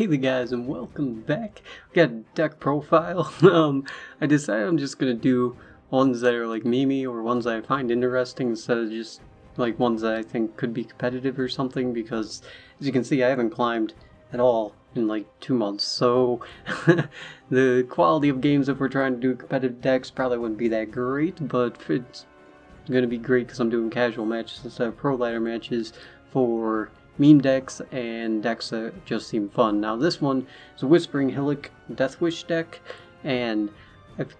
Hey there guys, and welcome back. We got a deck profile. I decided I'm just gonna do ones that are like memey or ones that I find interesting instead of just like ones that I think could be competitive or something, because as you can see I haven't climbed at all in like 2 months, so the quality of games if we're trying to do competitive decks probably wouldn't be that great, but it's gonna be great because I'm doing casual matches instead of pro ladder matches for meme decks and decks that just seem fun. Now this one is a Whispering Hillock Deathwish deck, and if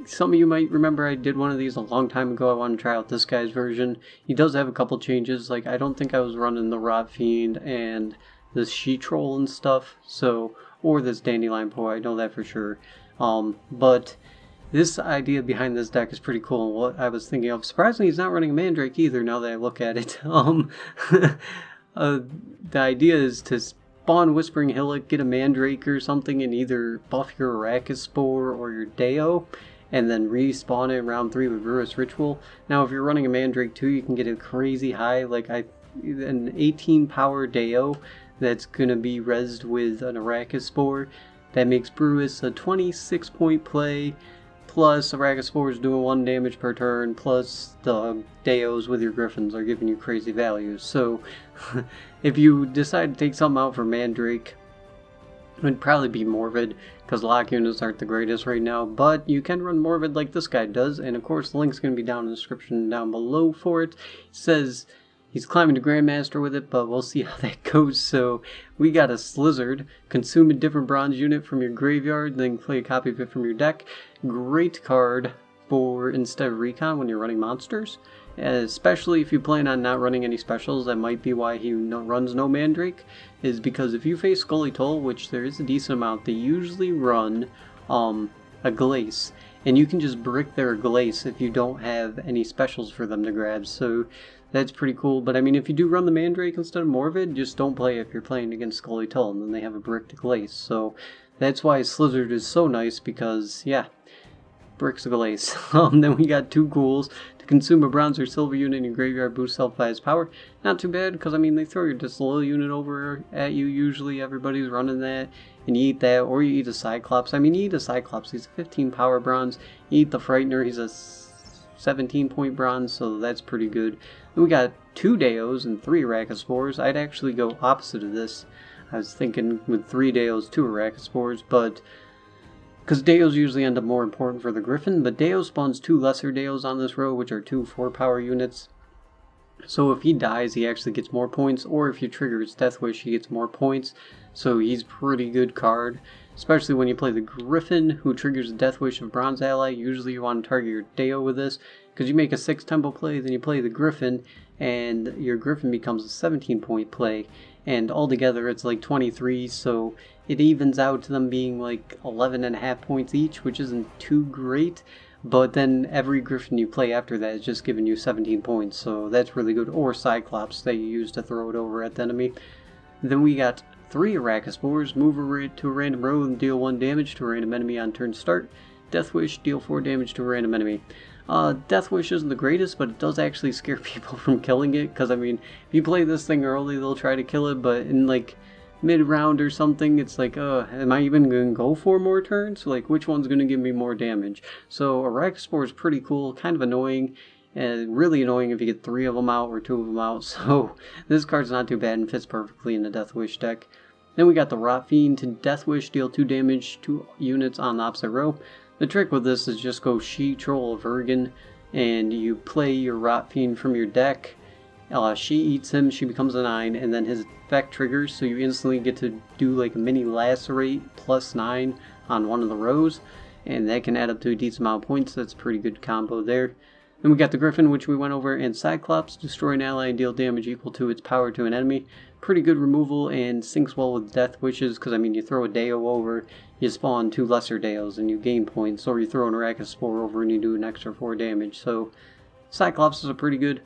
some of you might remember I did one of these a long time ago. I want to try out this guy's version. He does have a couple changes, like I don't think I was running the Rot Fiend and this She Troll and stuff, so, or this Dandelion Poe, I know that for sure. But this idea behind this deck is pretty cool, and what I was thinking of, surprisingly he's not running a Mandrake either now that I look at it. The idea is to spawn Whispering Hillock, get a Mandrake or something, and either buff your Arachis Spore or your Deo, and then respawn it in round 3 with Brewes Ritual. Now if you're running a Mandrake too, you can get a crazy high, like an 18 power Deo that's gonna be rezzed with an Arachis Spore. That makes Brewes a 26 point play, plus Arachis Spores doing 1 damage per turn, plus the Deos with your Griffins are giving you crazy values. So if you decide to take something out for Mandrake, it would probably be Morbid, because lock units aren't the greatest right now, but you can run Morbid like this guy does, and of course the link's going to be down in the description down below for it. It says he's climbing to Grandmaster with it, but we'll see how that goes. So we got a Slizzard. Consume a different bronze unit from your graveyard, then play a copy of it from your deck. Great card for instead of Recon when you're running monsters. Especially if you plan on not running any specials. That might be why he runs no Mandrake, is because if you face Scully Toll, which there is a decent amount, they usually run a Glace, and you can just brick their Glace if you don't have any specials for them to grab, so that's pretty cool. But I mean, if you do run the Mandrake instead of Morbid, just don't play if you're playing against Scully Toll, and then they have a bricked Glace. So that's why Slizzard is so nice, because yeah, bricks a Glace. Then we got 2 ghouls. To consume a bronze or silver unit in your graveyard, boost self-bias power. Not too bad, because I mean, they throw your disloyal unit over at you, usually everybody's running that, and you eat that, or you eat a Cyclops. I mean, you eat a Cyclops, he's a 15 power bronze. You eat the Frightener, he's a 17 point bronze, so that's pretty good. Then we got 2 Deos and 3 Arachis Spores. I'd actually go opposite of this. I was thinking with 3 Deos, 2 Arachis Spores, but because Deos usually end up more important for the Griffin, but Deo spawns 2 lesser Deos on this row, which are 2 4-power units. So if he dies, he actually gets more points, or if you trigger his Deathwish, he gets more points. So he's a pretty good card, especially when you play the Griffin, who triggers the Deathwish of Bronze Ally. Usually you want to target your Deo with this, because you make a 6 tempo play, then you play the Griffin, and your Griffin becomes a 17 point play. And altogether it's like 23, so it evens out to them being like 11.5 points each, which isn't too great. But then every Griffin you play after that is just giving you 17 points, so that's really good. Or Cyclops that you use to throw it over at the enemy. Then we got 3 Arachis Spores. Move to a random row and deal 1 damage to a random enemy on turn start. Deathwish, deal 4 damage to a random enemy. Deathwish isn't the greatest, but it does actually scare people from killing it, because I mean, if you play this thing early, they'll try to kill it, but in like mid-round or something, it's like, am I even going to go 4 more turns? Like, which one's going to give me more damage? So Arachis Spore is pretty cool, kind of annoying, and really annoying if you get 3 of them out or 2 of them out, so this card's not too bad and fits perfectly in the Deathwish deck. Then we got the Rot Fiend. To Deathwish, deal 2 damage to units on the opposite row. The trick with this is just go She Troll of Ergen, and you play your Rot Fiend from your deck. She eats him, she becomes a 9, and then his effect triggers, so you instantly get to do like a mini Lacerate plus 9 on one of the rows, and that can add up to a decent amount of points. That's a pretty good combo there. Then we got the Griffin, which we went over, and Cyclops. Destroy an ally and deal damage equal to its power to an enemy. Pretty good removal, and syncs well with Death Wishes, because I mean, you throw a Deo over, you spawn 2 lesser Deos and you gain points, or you throw an Arachis Spore over and you do an extra 4 damage. So Cyclops is a pretty good.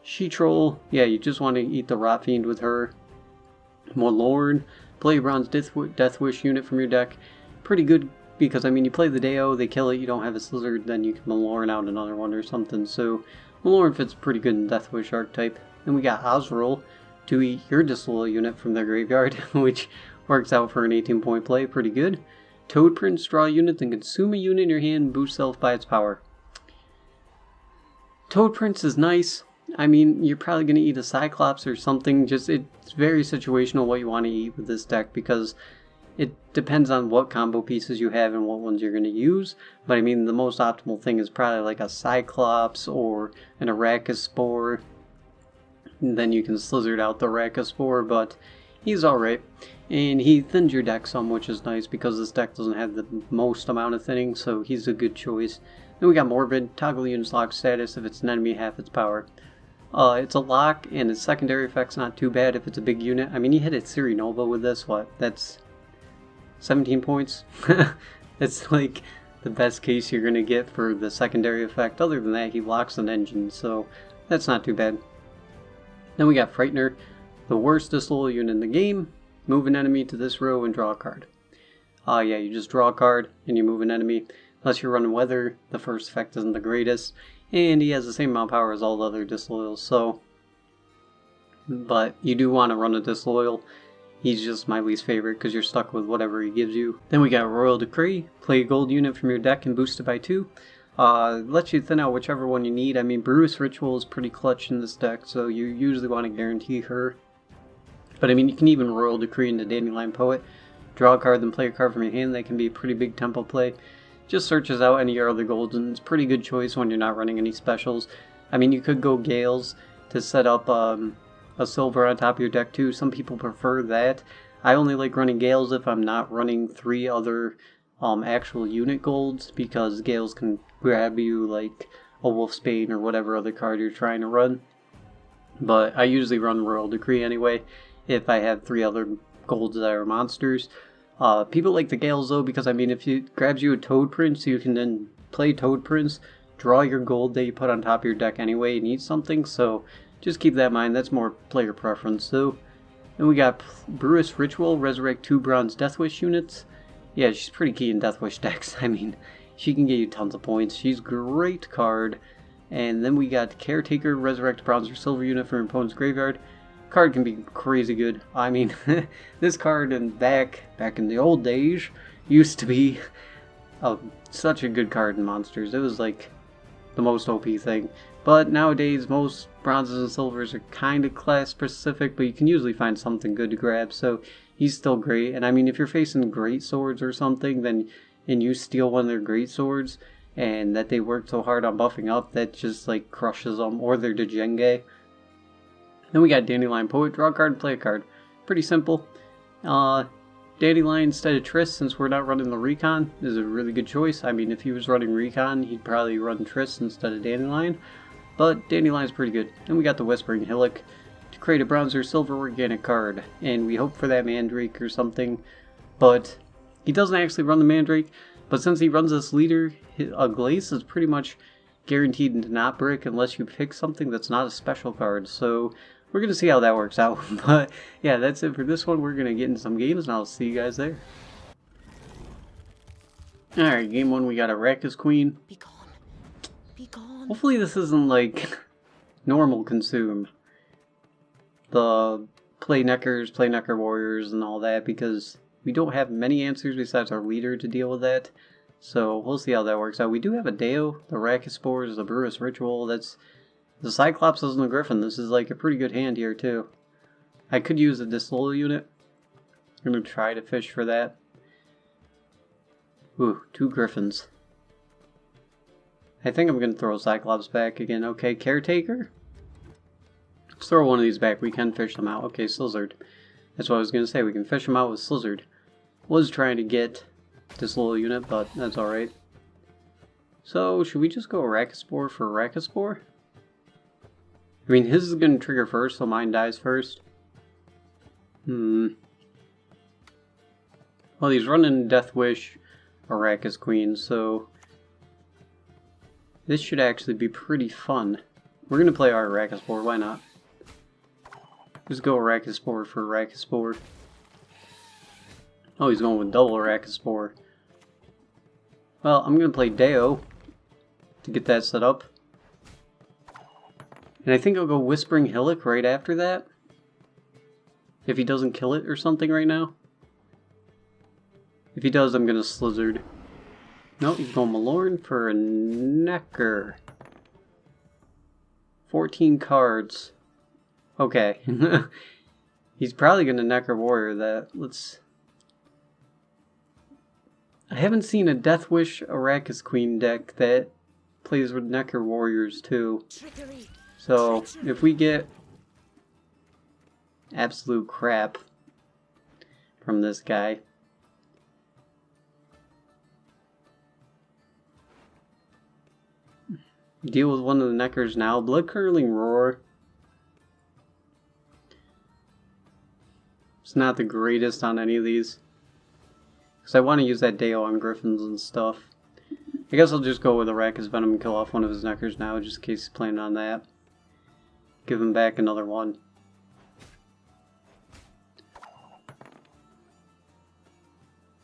She Troll, yeah, you just want to eat the Rot Fiend with her. Morlorn, play a bronze Deathwish unit from your deck. Pretty good, because I mean, you play the Deo, they kill it, you don't have a Slizzard, then you can Morlorn out another one or something. So Morlorn fits pretty good in Deathwish archetype. Then we got Osril to eat your disloyal unit from their graveyard, which Works out for an 18-point play, pretty good. Toad Prince, draw a unit, then consume a unit in your hand and boost self by its power. Toad Prince is nice. I mean, you're probably going to eat a Cyclops or something. Just, it's very situational what you want to eat with this deck, because it depends on what combo pieces you have and what ones you're going to use. But I mean, the most optimal thing is probably like a Cyclops or an Arachnospore. And then you can slizzard out the Arachnospore, but he's alright. And he thins your deck some, which is nice because this deck doesn't have the most amount of thinning, so he's a good choice. Then we got Morbid, toggle unit's lock status if it's an enemy half its power. It's a lock, and its secondary effect's not too bad if it's a big unit. I mean, you hit it Siri Nova with this, what? That's 17 points? It's like the best case you're going to get for the secondary effect. Other than that, he locks an engine, so that's not too bad. Then we got Frightener, the worst disloyal unit in the game. Move an enemy to this row and draw a card. Yeah, you just draw a card and you move an enemy. Unless you're running Weather, the first effect isn't the greatest. And he has the same amount of power as all the other disloyals, so... But you do want to run a disloyal. He's just my least favorite because you're stuck with whatever he gives you. Then we got Royal Decree. Play a gold unit from your deck and boost it by 2. Lets you thin out whichever one you need. I mean, Brewes Ritual is pretty clutch in this deck, so you usually want to guarantee her. But I mean, you can even Royal Decree into Dandelion Poet. Draw a card, then play a card from your hand. That can be a pretty big tempo play. Just searches out any of your other golds, and it's a pretty good choice when you're not running any specials. I mean, you could go Gales to set up a silver on top of your deck too. Some people prefer that. I only like running Gales if I'm not running 3 other actual unit golds, because Gales can grab you like a Wolfsbane or whatever other card you're trying to run. But I usually run Royal Decree anyway if I have 3 other golds that are monsters. People like the Gales though, because I mean, if it grabs you a Toad Prince, you can then play Toad Prince, draw your gold that you put on top of your deck anyway and eat something, so just keep that in mind. That's more player preference though. Then we got Brewes Ritual, resurrect 2 bronze Deathwish units. Yeah, she's pretty key in Deathwish decks. I mean, she can get you tons of points. She's a great card. And then we got Caretaker, resurrect bronze or silver unit from your opponent's graveyard. Card can be crazy good. I mean, this card back in the old days used to be such a good card in Monsters. It was like the most OP thing. But nowadays, most bronzes and silvers are kind of class specific, but you can usually find something good to grab, so he's still great. And I mean, if you're facing great swords or something, then and you steal one of their great swords, and that they worked so hard on buffing up, that just like crushes them, or their Djenge. Then we got Dandelion Poet, draw a card and play a card. Pretty simple. Dandelion instead of Triss, since we're not running the Recon, is a really good choice. I mean, if he was running Recon, he'd probably run Triss instead of Dandelion. But Dandelion's pretty good. Then we got the Whispering Hillock to create a bronze or silver organic card. And we hope for that Mandrake or something. But he doesn't actually run the Mandrake. But since he runs this leader, a Glace is pretty much guaranteed to not brick unless you pick something that's not a special card. So we're going to see how that works out. But yeah, that's it for this one. We're going to get into some games and I'll see you guys there. Alright, game 1 we got Arachis Queen. Be gone. Be gone. Hopefully this isn't like normal consume. The play Necker warriors and all that, because we don't have many answers besides our leader to deal with that. So we'll see how that works out. We do have a Deo, the Arachnospores, the Brewes Ritual. That's the Cyclops and the Griffin. This is like a pretty good hand here too. I could use a Disloyal unit. I'm going to try to fish for that. Ooh, 2 Griffins. I think I'm going to throw Cyclops back again. Okay, Caretaker. Let's throw one of these back. We can fish them out. Okay, Slizzard. That's what I was going to say. We can fish them out with Slizzard. Was trying to get Disloyal unit, but that's alright. So, should we just go Arachnospore for Arachnospore? I mean, his is going to trigger first, so mine dies first. Well, he's running Deathwish, Arachis Queen, so this should actually be pretty fun. We're going to play our Arachnospore, why not? Just go Arachnospore for Arachnospore. Oh, he's going with double Arachnospore. Well, I'm going to play Deo to get that set up. And I think I'll go Whispering Hillock right after that. If he doesn't kill it or something right now. If he does, I'm gonna Slizzard. Nope, he's going Malorn for a Necker. 14 cards. Okay. He's probably gonna Necker Warrior that. Let's... I haven't seen a Deathwish Arrakis Queen deck that plays with Necker Warriors too. Trickery. So, if we get absolute crap from this guy, deal with one of the Neckers now. Blood Curdling Roar. It's not the greatest on any of these, because I want to use that Deo on Griffins and stuff. I guess I'll just go with Arrakis Venom and kill off one of his Neckers now, just in case he's planning on that. Give him back another one.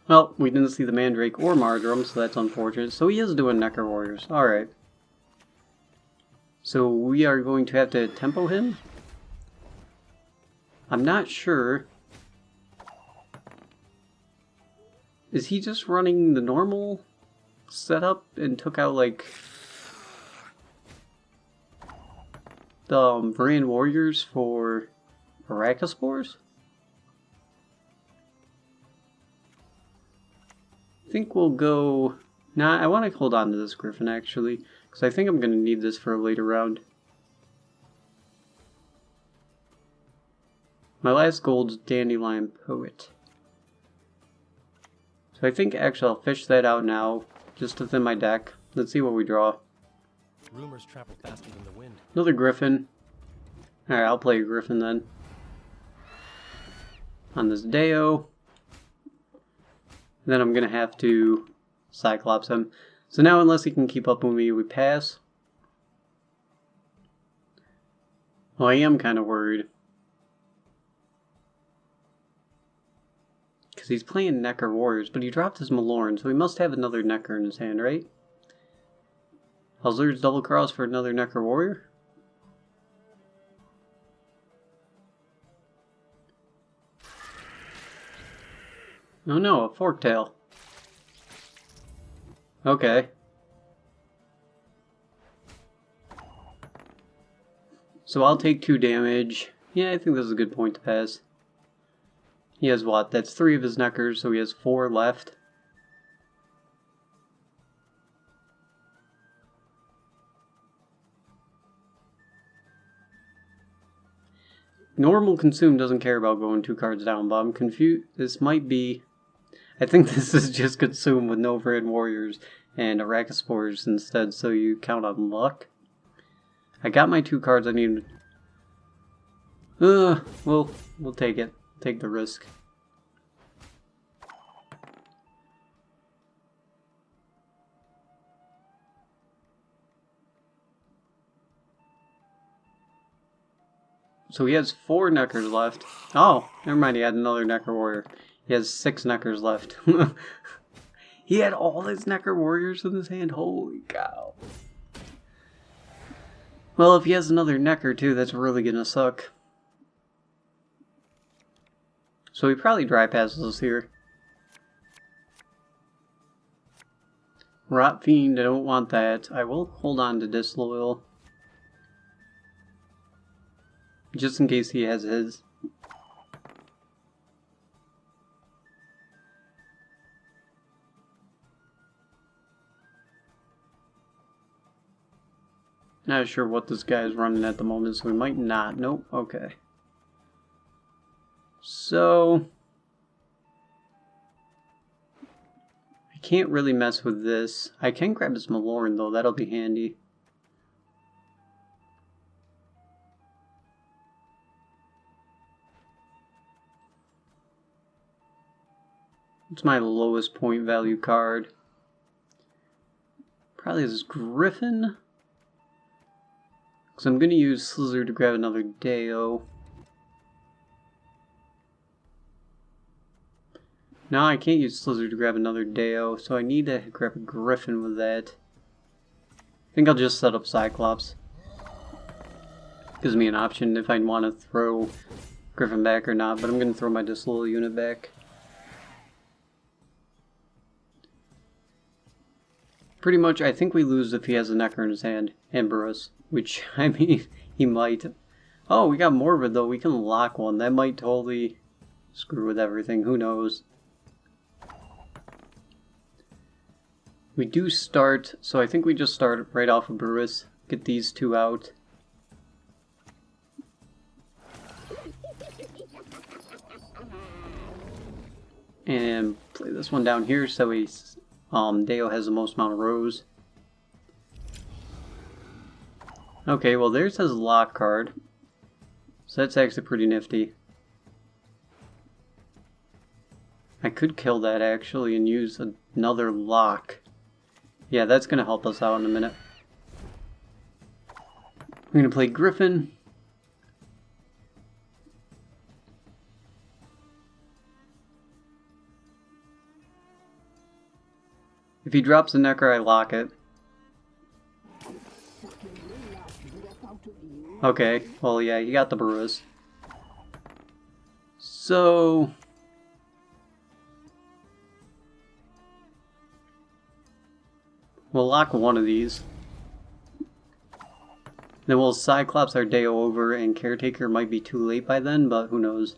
Well, we didn't see the Mandrake or Mardrum, so that's unfortunate. So he is doing Necker Warriors. Alright. So we are going to have to tempo him. I'm not sure. Is he just running the normal setup and took out like the Varan Warriors for Arachnospores? I think we'll go... Nah, I want to hold on to this Griffin actually, because I think I'm going to need this for a later round. My last gold's Dandelion Poet. So I think actually I'll fish that out now, just to thin my deck. Let's see what we draw. Rumors travel faster than the wind. Another Griffin. Alright, I'll play a Griffin then. On this Deo. Then I'm going to have to Cyclops him. So now unless he can keep up with me, we pass. Well, I am kind of worried. Because he's playing Necker Warriors, but he dropped his Malorn, so he must have another Necker in his hand, right? Halzurd's Double Cross for another Necker Warrior? Oh no, a Forktail. Okay. So I'll take 2 damage. Yeah, I think this is a good point to pass. He has what? That's 3 of his Neckers, so he has 4 left. Normal Consume doesn't care about going 2 cards down, but I'm confused. This might be... I think this is just Consume with no Varan Warriors and Arachnospores instead, so you count on luck. I got my 2 cards I need. We'll take it. Take the risk. So he has 4 Neckers left. Oh, never mind, he had another Necker Warrior. He has 6 Neckers left. He had all his Necker Warriors in his hand. Holy cow. Well, if he has another Necker too, that's really gonna suck. So he probably dry passes us here. Rot Fiend, I don't want that. I will hold on to Disloyal. Just in case he has his. Not sure what this guy is running at the moment, so we might not. Nope, okay. So... I can't really mess with this. I can grab his Malorn though, that'll be handy. It's my lowest point value card. Probably this Griffin. Because I'm going to use Slizzard to grab another Deo. No, I can't use Slizzard to grab another Deo, so I need to grab a Griffin with that. I think I'll just set up Cyclops. Gives me an option if I want to throw Griffin back or not, but I'm going to throw my Disloyal unit back. Pretty much, I think we lose if he has a Necker in his hand, and brewes, which, I mean, he might. Oh, we got Morbid, though. We can lock one. That might totally screw with everything. Who knows? We do start, so I think we just start right off of brewes. Get these two out. And play this one down here so he's, Deo has the most amount of rows. Okay, well there's his lock card. So that's actually pretty nifty. I could kill that actually and use another lock. Yeah, that's going to help us out in a minute. We're going to play Griffin. If he drops a Necker, I lock it. Okay, well yeah, you got the brewes. So... we'll lock one of these. Then we'll Cyclops our Deo over, and Caretaker might be too late by then, but who knows.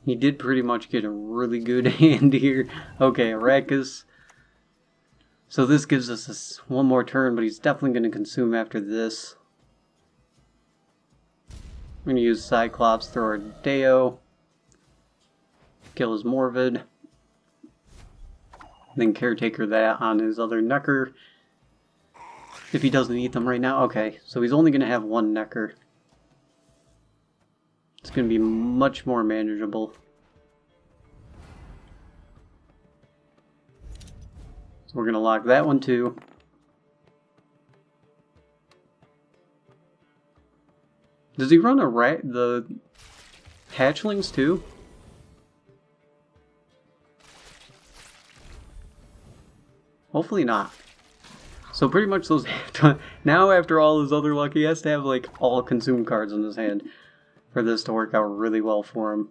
He did pretty much get a really good hand here. Okay, Arrakis. So this gives us this one more turn, but he's definitely going to consume after this. We're going to use Cyclops, throw our Deo, kill his Morbid, then Caretaker that on his other Necker. If he doesn't eat them right now. Okay, so he's only going to have one Necker. It's going to be much more manageable. So we're going to lock that one too. Does he run the hatchlings too? Hopefully not. So pretty much those now after all his other luck, he has to have like all consumed cards in his hand for this to work out really well for him.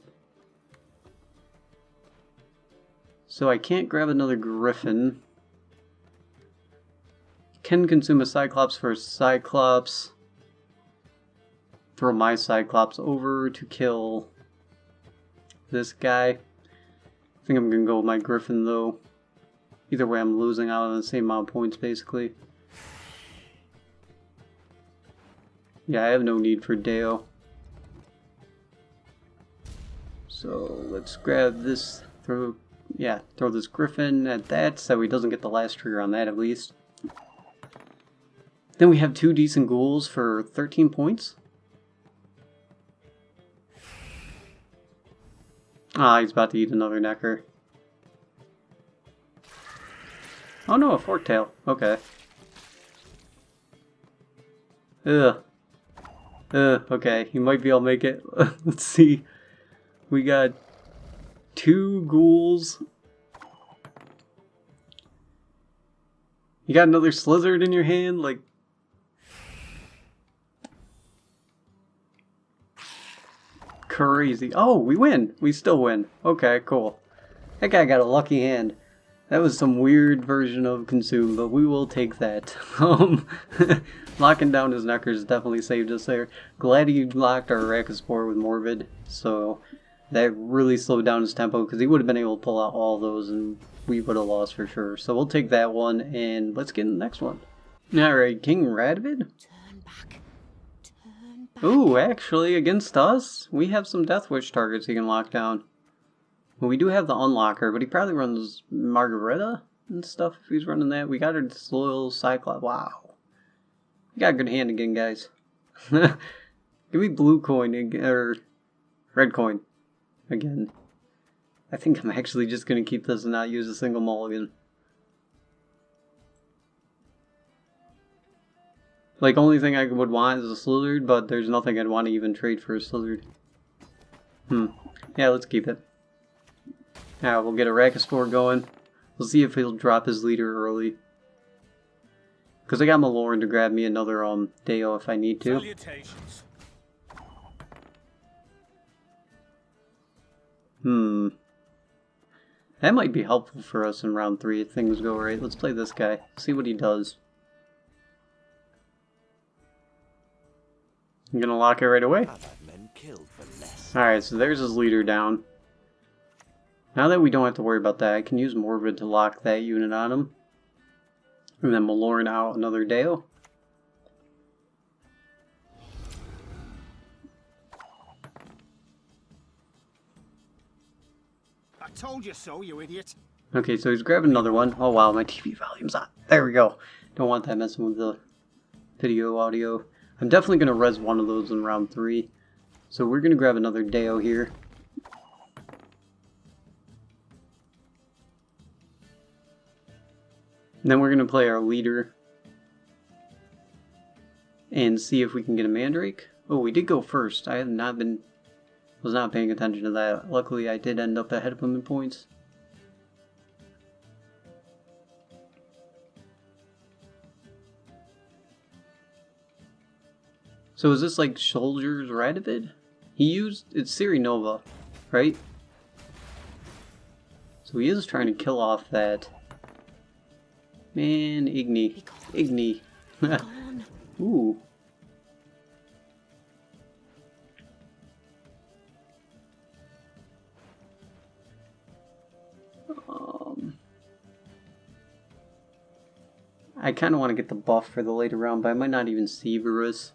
So I can't grab another Griffin. Can consume a Cyclops for a Cyclops. Throw my Cyclops over to kill this guy. I think I'm going to go with my Griffin though. Either way I'm losing out on the same amount of points basically. Yeah, I have no need for Deo. So let's grab this, throw this Griffin at that so he doesn't get the last trigger on that at least. Then we have two decent ghouls for 13 points. Ah, he's about to eat another Necker. Oh no, a Forktail. Okay. Okay, he might be able to make it. Let's see. We got two ghouls. You got another Slizzard in your hand? Like... crazy. Oh, we win. We still win. Okay, cool. That guy got a lucky hand. That was some weird version of consume, but we will take that. Locking down his Neckers definitely saved us there. Glad he locked our Arrakis with Morbid, so that really slowed down his tempo, because he would have been able to pull out all those and we would have lost for sure. So we'll take that one, and let's get in the next one. Alright, King Radvid. Turn back. Turn back. Ooh, actually, against us, we have some Deathwish targets he can lock down. Well, we do have the Unlocker, but he probably runs Margarita and stuff if he's running that. We got our Disloyal Cyclops. Wow. We got a good hand again, guys. Give me blue coin, or red coin again. I think I'm actually just going to keep this and not use a single mulligan. Like, only thing I would want is a Slizzard, but there's nothing I'd want to even trade for a Slizzard. Yeah, let's keep it. Now we'll get a Arrakis going. We'll see if he'll drop his leader early. Because I got Maloran to grab me another Deo if I need to. Salutations. That might be helpful for us in round 3 if things go right. Let's play this guy. See what he does. I'm gonna lock it right away. Alright, so there's his leader down. Now that we don't have to worry about that, I can use Morbid to lock that unit on him. And then Maloran out another Deo. I told you so, you idiot. Okay, so he's grabbing another one. Oh wow, my TV volume's on. There we go. Don't want that messing with the video audio. I'm definitely going to res one of those in round 3. So we're going to grab another Deo here. And then we're going to play our leader. And see if we can get a Mandrake. Oh, we did go first. I have not been... was not paying attention to that. Luckily, I did end up ahead of him in points. So is this like Soldier's Radovid? He used... it's Siri Nova, right? So he is trying to kill off that... man, Igni. Igni. Ooh. I kind of want to get the buff for the later round, but I might not even see Brewes.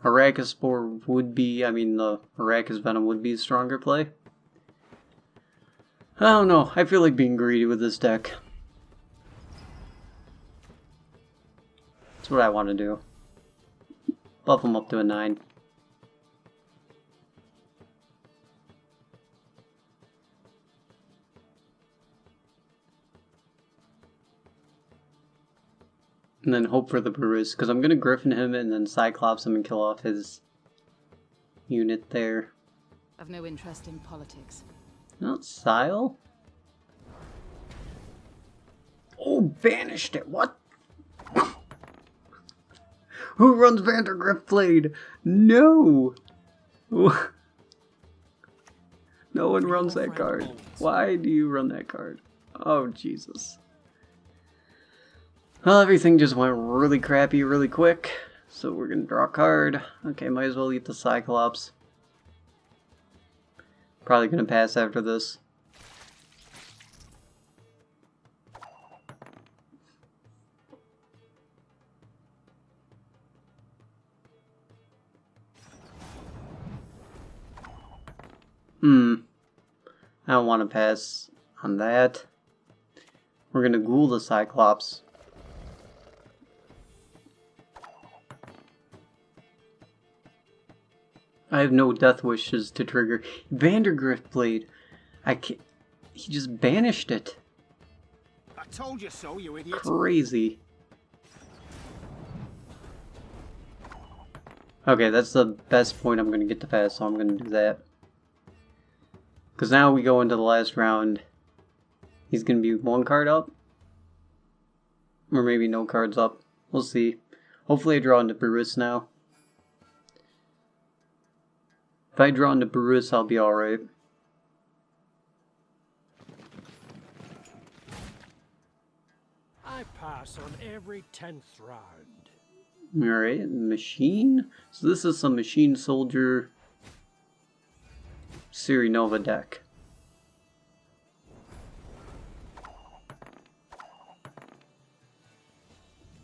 Arachnospore would be, I mean, the Arachis Venom would be a stronger play. I don't know, I feel like being greedy with this deck. That's what I want to do. Buff him up to a 9. And then hope for the Brewes, because I'm going to Griffin him and then Cyclops him and kill off his unit there. I've no interest in politics. Not Sile? Oh, banished it. What? Who runs Vandergrift Blade? No! No one runs that card. Why do you run that card? Oh, Jesus. Well, everything just went really crappy really quick. So we're gonna draw a card. Okay, might as well eat the Cyclops. Probably gonna pass after this. I don't want to pass on that. We're gonna ghoul the Cyclops. I have no death wishes to trigger. Vandergrift Blade. I can't. He just banished it. I told you so, you idiot. Crazy. Okay, that's the best point I'm gonna get to pass, so I'm gonna do that. Because now we go into the last round. He's gonna be one card up. Or maybe no cards up. We'll see. Hopefully I draw into Brewes now. If I draw into Brewes, I'll be alright. I pass on every 10th round. Alright, Machine. So this is some Machine Soldier Siri Nova deck.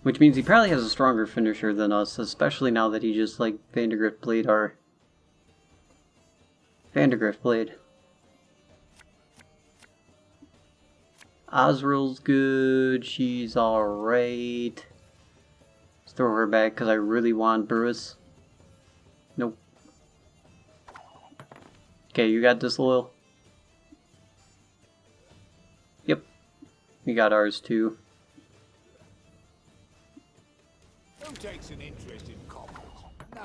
Which means he probably has a stronger finisher than us, especially now that he just like Vandergrift Blade our Vandergrift Blade. Osril's good, she's alright. Let's throw her back because I really want Brewes. Nope. Okay, you got Disloyal? Yep. We got ours too. Who takes an interest in coppers?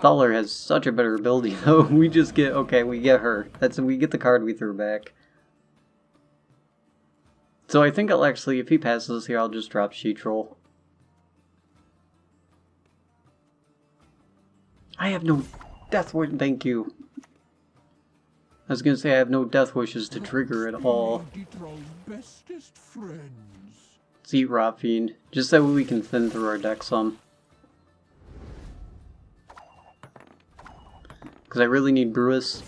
Thaler has such a better ability though. We just get, okay, we get her. We get the card we threw back. So I think I'll actually, if he passes here, I'll just drop Sheet Roll. I have no Deathwish. Thank you. I was gonna say I have no Death Wishes to trigger at all. Let's eat Rot Fiend, just that way we can thin through our deck some. Because I really need Brewes.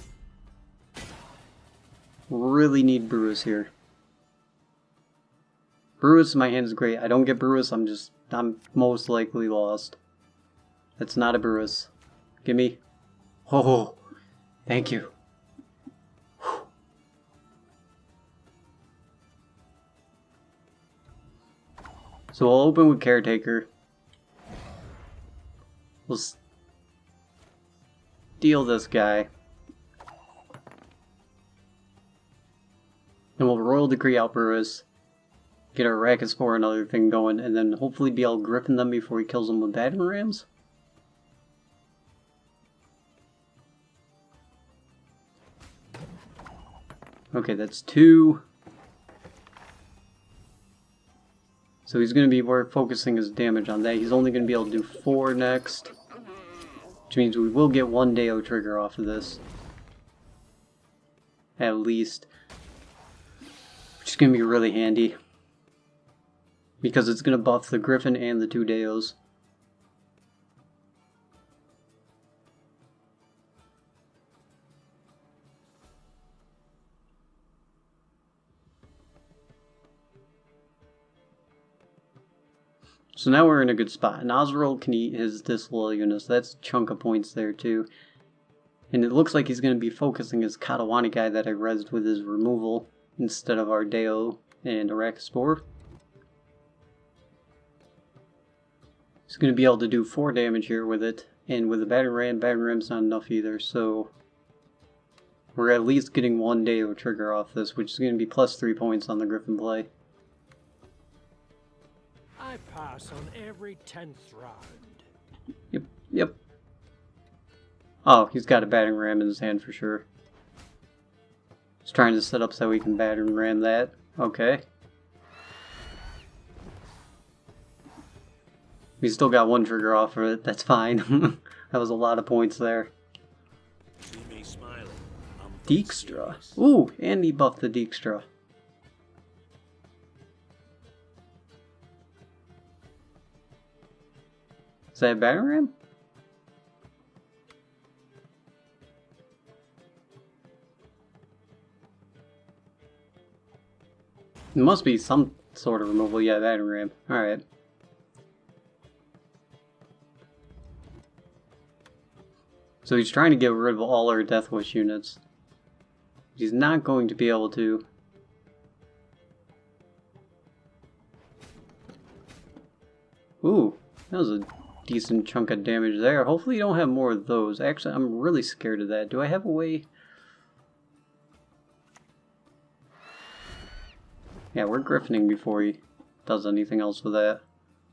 Really need Brewes here. Brewes in my hand is great. I don't get Brewes, I'm most likely lost. That's not a Brewes. Gimme. Oh, thank you. So we'll open with Caretaker. We'll steal this guy. And we'll Royal Decree out Brewes. Get our Arrakis for another thing going, and then hopefully be able to griffin them before he kills them with battering rams. Okay, that's 2. So he's going to be focusing his damage on that. He's only going to be able to do 4 next. Which means we will get 1 Deo trigger off of this. At least. Which is going to be really handy. Because it's going to buff the Griffin and the 2 Deos. So now we're in a good spot. And Oswald can eat his disloyal units. That's a chunk of points there too. And it looks like he's going to be focusing his Katawani guy that I rezzed with his removal instead of our Deo and Arrakis. He's going to be able to do 4 damage here with it. And with the battering ram's not enough either. So we're at least getting 1 Deo trigger off this, which is going to be plus 3 points on the Griffin play. I pass on every 10th round. Yep. Oh, he's got a battering ram in his hand for sure. He's trying to set up so we can battering ram that. Okay. We still got 1 trigger off of it. That's fine. That was a lot of points there. See me smiling. Dijkstra. Ooh, and he buffed the Dijkstra. Is that a battering ram? It must be some sort of removal. Yeah, battering ram. Alright. So he's trying to get rid of all our Deathwish units. He's not going to be able to. Ooh, that was a decent chunk of damage there. Hopefully you don't have more of those. Actually, I'm really scared of that. Do I have a way? Yeah, we're griffining before he does anything else with that.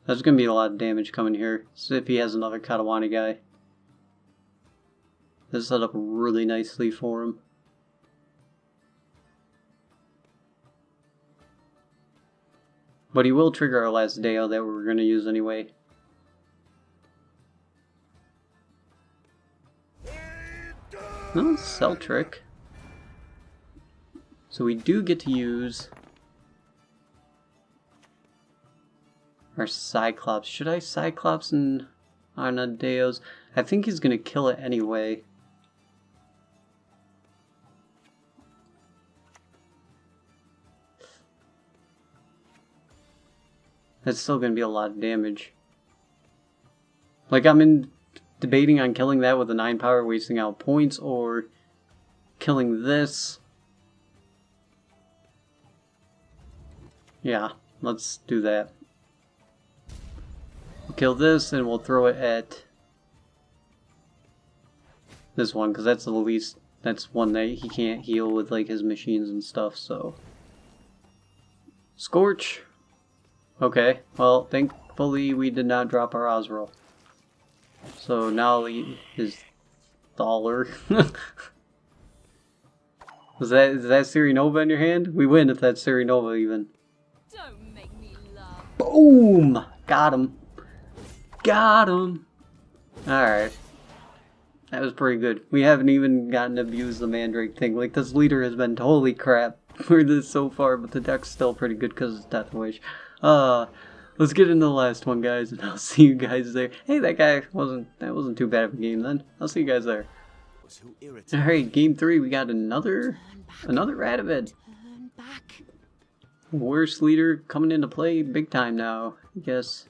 There's going to be a lot of damage coming here. See if he has another Katawani guy. This set up really nicely for him. But he will trigger our last Deo that we're going to use anyway. No, cell trick. So we do get to use our Cyclops. Should I Cyclops on a Deos? I think he's going to kill it anyway. That's still going to be a lot of damage. Like, I'm debating on killing that with a 9 power, wasting out points, or killing this. Yeah, let's do that. We'll kill this, and we'll throw it at this one, because that's the least, that's one that he can't heal with, like, his machines and stuff, so. Scorch! Okay, well, thankfully we did not drop our Osral. So now he is Thaler. Is that Siri Nova in your hand? We win if that's Siri Nova even. Don't make me laugh. Boom! Got him. Got him. Alright. That was pretty good. We haven't even gotten to abuse the Mandrake thing. Like, this leader has been totally crap for this so far, but the deck's still pretty good because it's Deathwish. Let's get into the last one, guys, and I'll see you guys there. Hey, that wasn't too bad of a game then. I'll see you guys there. Alright, game 3, we got another Radovid. Turn back. Worst leader coming into play big time now, I guess.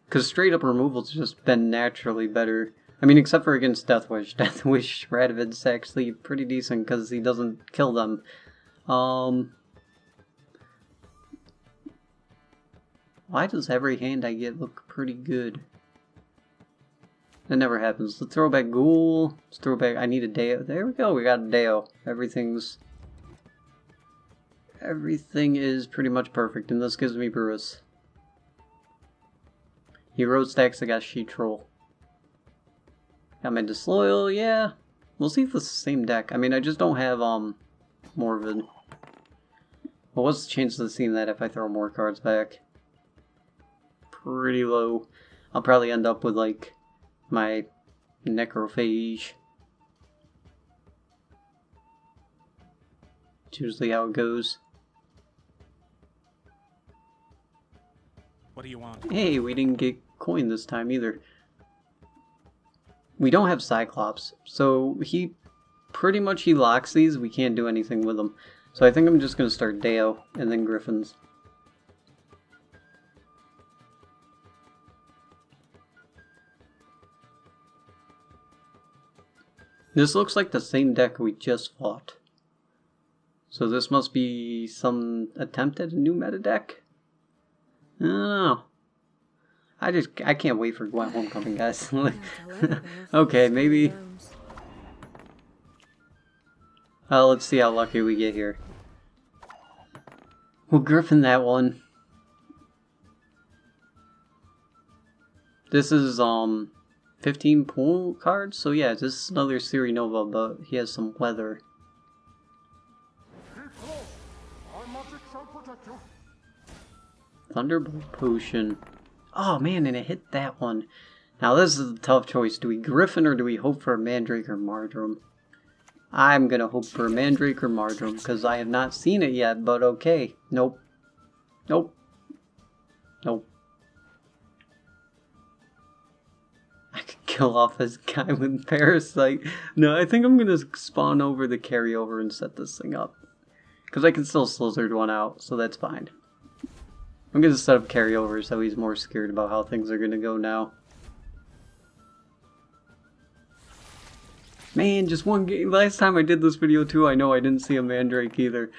Because straight up removal's just been naturally better. I mean, except for against Deathwish. Deathwish Radovid's actually pretty decent because he doesn't kill them. Why does every hand I get look pretty good? That never happens. Let's throw back Ghoul. Let's throw back... I need a Deo. There we go. We got a Deo. Everything is pretty much perfect. And this gives me brewes. Hero stacks, I got She Troll. Got my Disloyal, yeah. We'll see if it's the same deck. I mean, I just don't have, Morvid. Well, what's the chance of seeing that if I throw more cards back? Pretty low. I'll probably end up with, like, my Necrophage. It's usually how it goes. What do you want? Hey, we didn't get coin this time either. We don't have Cyclops, so he locks these. We can't do anything with them. So I think I'm just going to start Deo and then Griffins. This looks like the same deck we just fought. So this must be some attempt at a new meta deck? I don't know. I can't wait for Gwent Homecoming, guys. Okay, maybe. Let's see how lucky we get here. We'll Griffin that one. This is 15 pool cards, so yeah, this is another Siri Nova, but he has some weather. Thunderbolt Potion. Oh man, and it hit that one. Now this is a tough choice. Do we Griffin or do we hope for a Mandrake or Mardrum? I'm gonna hope for a Mandrake or Mardrum, because I have not seen it yet, but okay. Nope. Nope. Nope. I could kill off this guy with Parasite. No, I think I'm gonna spawn over the carryover and set this thing up. Because I can still Slizzard one out, so that's fine. I'm gonna set up carryover so he's more scared about how things are gonna go now. Man, just one game. Last time I did this video too, I know I didn't see a Mandrake either.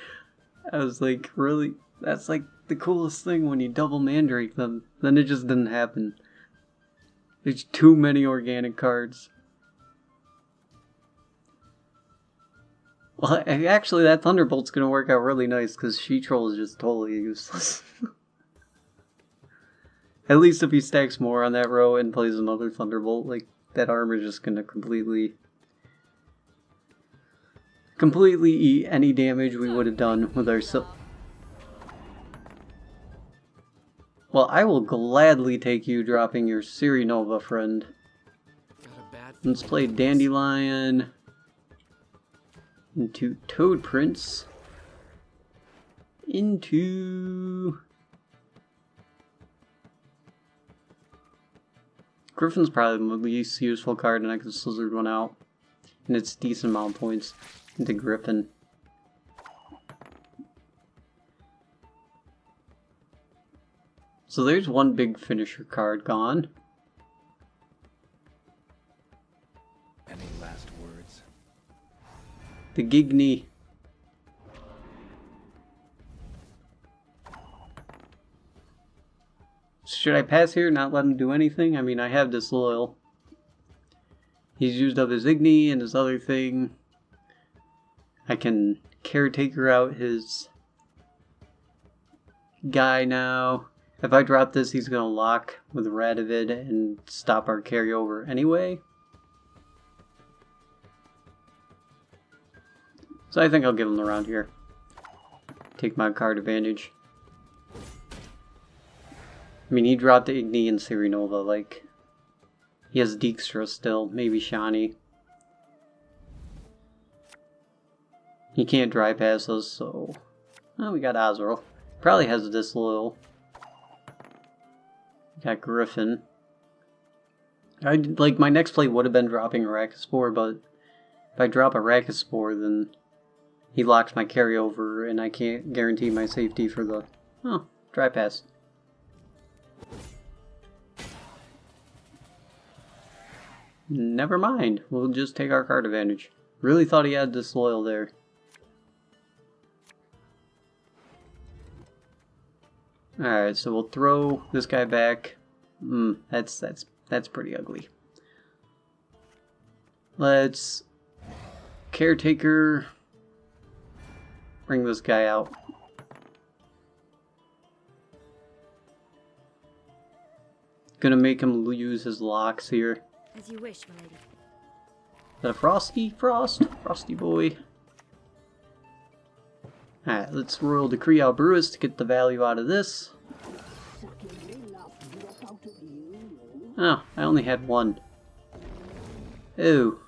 I was like, really? That's like the coolest thing when you double Mandrake them. Then it just didn't happen. There's too many organic cards. Well, actually that Thunderbolt's gonna work out really nice because She Troll is just totally useless. At least if he stacks more on that row and plays another Thunderbolt, like, that armor is just gonna completely eat any damage we would have done with our Well, I will gladly take you dropping your Siri Nova, friend. Let's play Dandelion into Toad Prince into Griffin's probably the least useful card, and I can Slizzard one out. And it's a decent amount of points into Griffin. So there's one big finisher card gone. Any last words? The Gigny. Should I pass here, not let him do anything? I mean, I have Disloyal. He's used up his Igni and his other thing. I can Caretaker out his guy now. If I drop this, he's going to lock with Radovid and stop our carryover anyway. So I think I'll give him the round here. take my card advantage. I mean, he dropped the Igni and Cyrenova, like... He has Dijkstra still, maybe Shani. He can't drive past us, so... Oh, we got Azrael. Probably has Disloyal. Got Griffin. Like, my next play would have been dropping Arachnospore, but... If I drop Arachnospore, then... He locks my carryover, and I can't guarantee my safety for the... Oh, dry pass. Never mind. We'll just take our card advantage. Really thought he had Disloyal there. Alright, so we'll throw this guy back. That's pretty ugly. Let's... Caretaker... Bring this guy out. Gonna make him use his locks here. As you wish, my lady. Is that a Frosty? Frosty boy. Alright, let's Royal Decree out Brewes to get the value out of this. Oh, I only had one. Ew.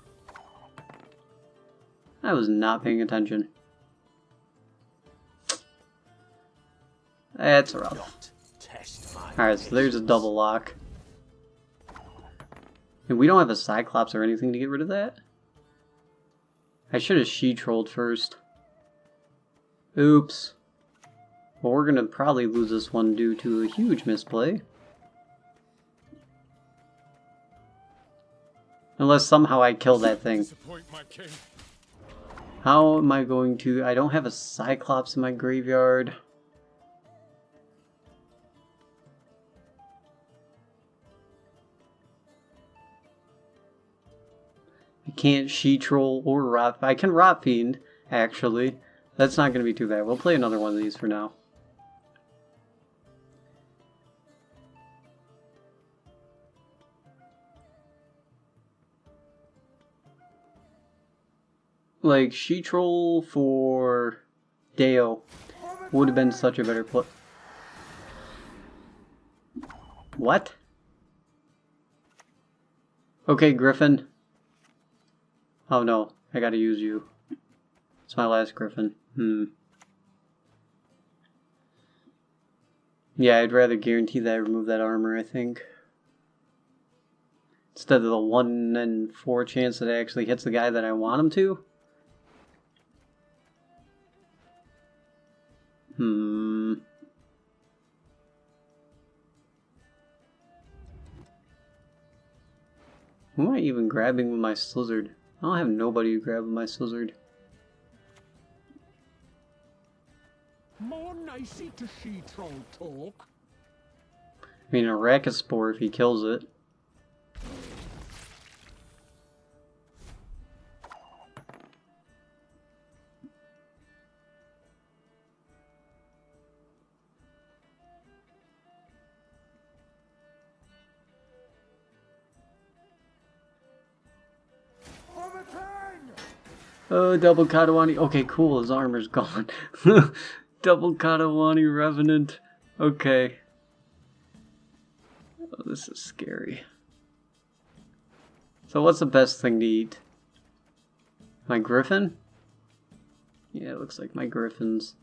I was not paying attention. That's rough. Alright, so there's a double lock. And we don't have a Cyclops or anything to get rid of that? I should have she-trolled first. Oops. Well, we're gonna probably lose this one due to a huge misplay. Unless somehow I kill that thing. How am I going to... I don't have a Cyclops in my graveyard. I can't she-troll or rot... I can rot fiend, actually. That's not going to be too bad. We'll play another one of these for now. Like, she-troll for Deo would have been such a better play. What? Okay, Griffin. Oh no, I gotta use you. It's my last Griffin. Yeah, I'd rather guarantee that I remove that armor, I think. Instead of the 1 in 4 chance that it actually hits the guy that I want him to. Who am I even grabbing with my Slizzard? I don't have nobody to grab with my Slizzard. More nicey to she-troll talk. I mean, Arachnospore if he kills it. Oh, double Katawani. Okay, cool. His armor's gone. Double Katawani Revenant. Okay. Oh, this is scary. So what's the best thing to eat? My Griffin? Yeah, it looks like my Griffins.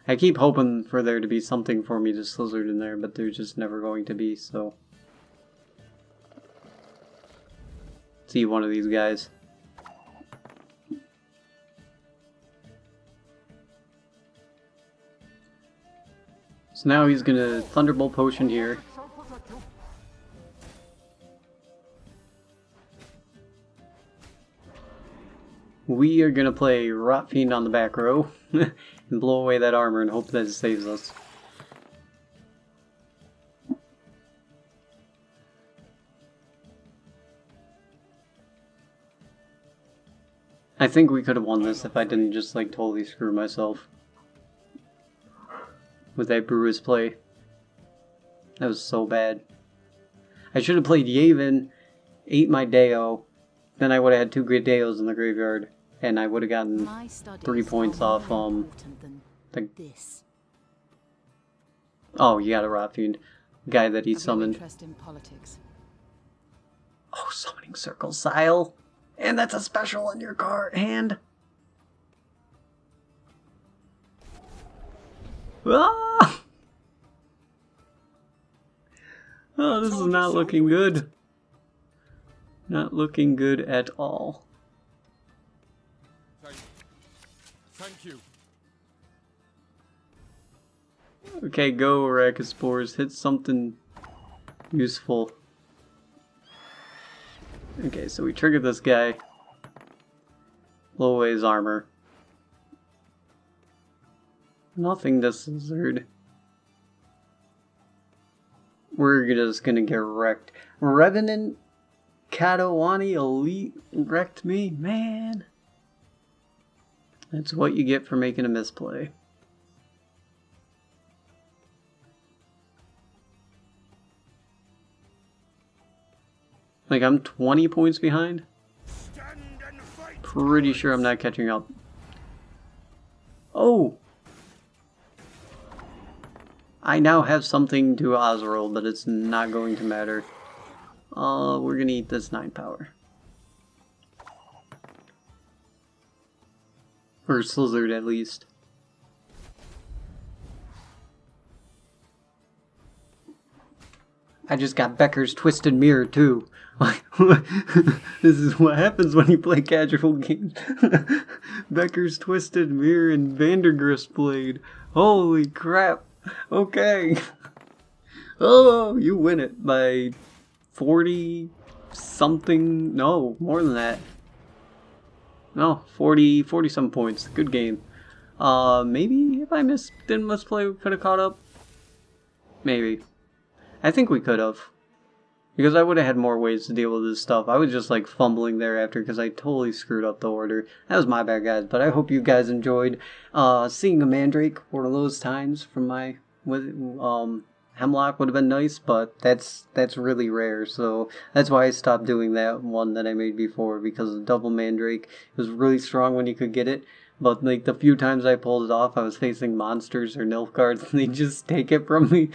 I keep hoping for there to be something for me to Slizzard in there, but there's just never going to be, so... See one of these guys. So now he's gonna Thunderbolt Potion here. We are gonna play Rot Fiend on the back row and blow away that armor and hope that it saves us. I think we could have won this if I didn't just like totally screw myself with that Brewes play. That was so bad. I should have played Yavin, ate my Deo, then I would have had 2 Great Deos in the graveyard, and I would have gotten My studies 3 points are off, more important than the... this. Oh, you got a Rot Fiend. Guy that he I've no summoned. interest in politics. Oh, Summoning Circle Sile. And that's a special in your card hand. Ah! Oh, this is not looking good. Not looking good at all. Thank you. Okay, go Arachnospores. Hit something useful. Okay, so we triggered this guy. Blow away his armor. Nothing Lizard. We're just gonna get wrecked. Revenant Katawani Elite wrecked me? Man. That's what you get for making a misplay. Like, I'm 20 points behind? Pretty sure I'm not catching up. Oh! I now have something to Ozzarol, but it's not going to matter. We're gonna eat this 9 power. Or Slizzard, at least. I just got Becker's Twisted Mirror, too. This is what happens when you play casual games. Becker's Twisted Mirror and Vandergrist Blade. Holy crap. Okay. Oh, you win it by 40 something. No, more than that. No, 40 some points. Good game. Maybe if I didn't misplay, we could have caught up. Maybe. I think we could have. Because I would have had more ways to deal with this stuff. I was just like fumbling thereafter because I totally screwed up the order. That was my bad, guys. But I hope you guys enjoyed seeing a Mandrake. One of those times from my Hemlock would have been nice, but that's really rare. So that's why I stopped doing that one that I made before, because of double Mandrake. It was really strong when you could get it. But like the few times I pulled it off, I was facing monsters or Nilfgaards and they just take it from me.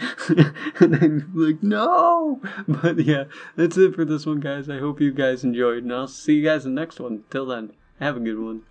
And I'm like, no! But yeah, that's it for this one, guys. I hope you guys enjoyed, and I'll see you guys in the next one. Till then, have a good one.